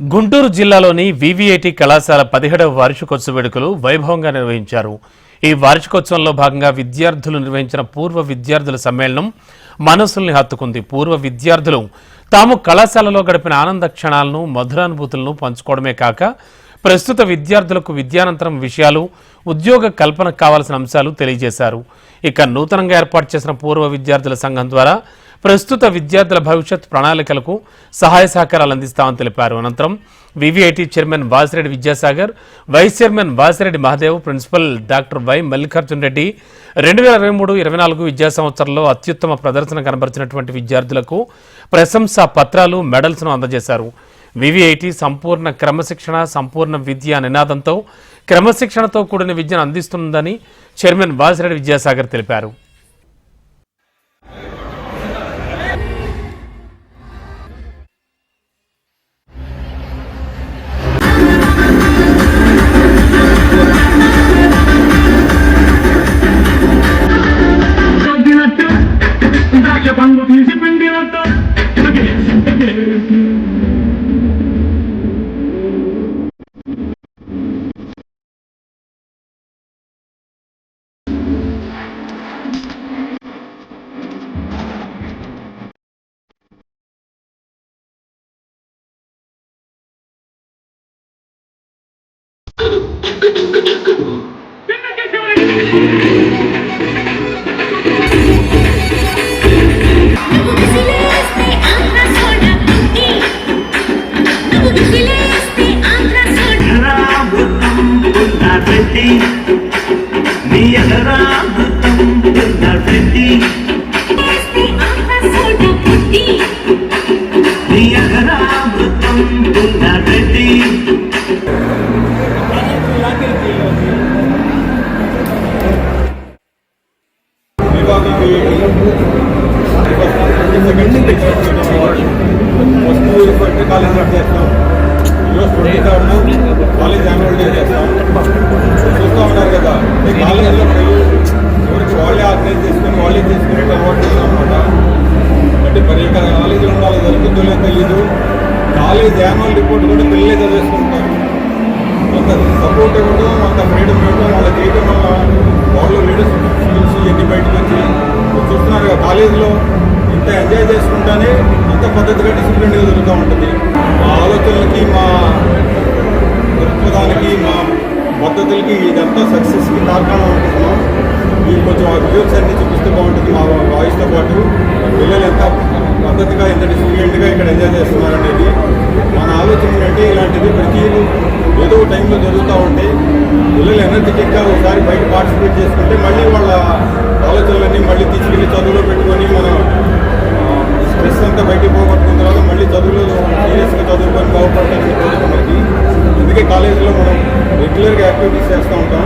గుంటూరు జిల్లాలోని వివిఐటి కళాశాల 17వ వార్షికోత్సవ వేడుకలు వైభవంగా నిర్వహించారు. ఈ వార్షికోత్సవంలో భాగంగా విద్యార్థులు నిర్వహించిన పూర్వ విద్యార్థుల సమ్మేళనం మనసుల్ని హత్తుకుంది. పూర్వ విద్యార్థులు తాము కళాశాలలో గడిపిన ఆనంద క్షణాలను, మధురానుభూతులను పంచుకోవడమే కాక ప్రస్తుత విద్యార్థులకు విద్యానంతరం విషయాలు, ఉద్యోగ కల్పనకు కావాల్సిన అంశాలు తెలియజేశారు. ఇక నూతనంగా ఏర్పాటు చేసిన పూర్వ విద్యార్థుల సంఘం ద్వారా ప్రస్తుత విద్యార్థుల భవిష్యత్ ప్రణాళికలకు సహాయ సహకారాలు అందిస్తామని తెలిపారు. అనంతరం VVIT chairman Vasireddy Vidyasagar, vice chairman Vasireddy Mahadev, principal doctor Y Mallikarjun Reddy 2023-24 విద్యా సంవత్సరంలో అత్యుత్తమ ప్రదర్శన కనబరిచినటువంటి విద్యార్థులకు ప్రశంసా పత్రాలు, మెడల్స్ను అందజేశారు. వివిఐటి సంపూర్ణ క్రమశిక్షణ, సంపూర్ణ విద్య నినాదంతో క్రమశిక్షణతో కూడిన విద్యను అందిస్తుందని చైర్మన్ వాసిరెడ్డి విద్యాసాగర్ తెలిపారు. కాలేజ్ యాన్యువల్ డే చేస్తాం. చూస్తూ ఉన్నారు కదా, కాలేజీలో ఎవరికి వాళ్ళే ఆర్గనైజ్ చేసుకుని వాళ్ళే చేసుకునే అలవాటు చేస్తాం అనమాట. అంటే మరి ఇక్కడ కాలేజీలో ఉండాలి జరుగుతుందో లేదో తెలీదు. కాలేజ్ యాన్యువల్ రిపోర్ట్ కూడా పిల్లలే చదివేసుకుంటారు. కొంత సపోర్ట్ ఇవ్వడం, కొంత ఫ్రీడమ్ ఇవ్వడం, వాళ్ళ చేయడం వల్ల వాళ్ళు లీడర్షిప్ స్కిల్స్ ఇవన్నీ బయటకు వచ్చి చూస్తున్నారు కదా. కాలేజీలో ఇంత ఎంజాయ్ చేసుకుంటానే అంత పద్ధతిగా డిసిప్లిన్గా జరుగుతూ ఉంటుంది. మా ఆలోచనలకి, మా దృక్పథానికి, మా పద్ధతులకి ఇదంతా సక్సెస్కి కారణం అనుకుంటున్నాం. మీరు కొంచెం ఆ విజువల్స్ అన్నీ చూపిస్తే బాగుంటుంది. మా వాయిస్తో పాటు పిల్లలు ఎంత పద్ధతిగా, ఎంత డిసిప్లిన్డ్గా ఇక్కడ ఎంజాయ్ చేస్తున్నారు అనేది మన ఆలోచన ఏంటంటే, ఇలాంటిది ప్రతి ఏదో టైంలో జరుగుతూ ఉంటే పిల్లలు ఎనర్జెటిక్గా ఒకసారి బయట పార్టిసిపేట్ చేసుకుంటే మళ్ళీ వాళ్ళ ఆలోచనలన్నీ మళ్ళీ తీసుకెళ్ళి చదువులో పెట్టుకొని మనం స్ట్రెస్ అంతా బయటికి పోగొట్టుకున్న తర్వాత మళ్ళీ చదువులో సీరియస్గా చదువుకొని బాగుపడటానికి కోరుకున్నది. అందుకే కాలేజీలో మనం రెగ్యులర్గా యాక్టివిటీస్ చేస్తూ ఉంటాం.